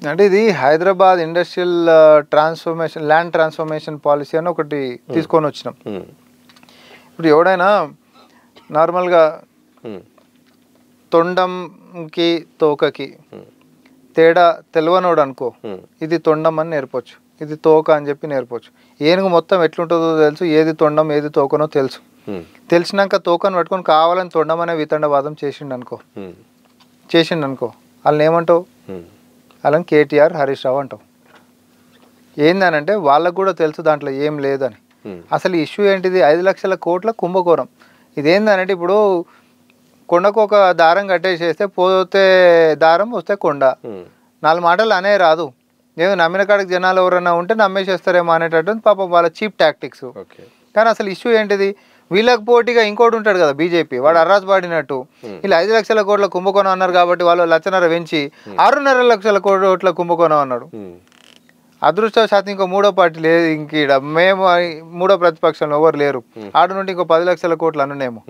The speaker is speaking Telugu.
అంటే ఇది Hyderabad industrial transformation land transformation policy అని ఒకటి తీసుకొని వచ్చినాం. ఇప్పుడు ఎవడైనా నార్మల్గా తొండంకి తోకకి తేడా తెలియనోడు అనుకో, ఇది తొండం అని నేర్పొచ్చు, ఇది తోక అని చెప్పి నేర్పొచ్చు. ఏనుగు మొత్తం ఎట్లుంటుందో తెలుసు, ఏది తొండం ఏది తోకనో తెలుసు. తెలిసినాక తోకను పట్టుకొని కావాలని తొండం అనే వితండవాదం చేసిండు అనుకో వాళ్ళని ఏమంటావు? వాళ్ళని కేటీఆర్ హరీష్ రావు అంటావు. ఏందనంటే వాళ్ళకు కూడా తెలుసు దాంట్లో ఏం లేదని. అసలు ఇష్యూ ఏంటిది? 5 లక్షల కోట్ల కుంభకోణం. ఇదేందనంటే ఇప్పుడు కొండకు ఒక దారం కట్టేసేస్తే పోతే దారం వస్తే కొండ. 4 మాటలు అనే రాదు. ఏదో నమ్మిన కాడికి జనాలు ఎవరైనా ఉంటే నమ్మేసేస్తారేమో అనేటట్టు పాపం వాళ్ళ చీప్ టాక్టిక్స్. కానీ అసలు ఇష్యూ ఏంటిది? వీళ్ళకి పోటీగా ఇంకోటి ఉంటాడు కదా బీజేపీ, వాడు అర్రాజు పాడినట్టు వీళ్ళు 5 లక్షల కోట్ల కుంభకోణం అన్నారు కాబట్టి వాళ్ళు 1.5 పెంచి 6.5 లక్షల కోట్ల కుంభకోణం అన్నాడు. అదృష్టవశాత్తు ఇంకో 3వ పార్టీ లేదు, ఇంక మేము 3వ ప్రతిపక్షంలో ఎవరు లేరు. ఆడు నుండి ఇంకో 10 లక్షల కోట్లు అనునేమో.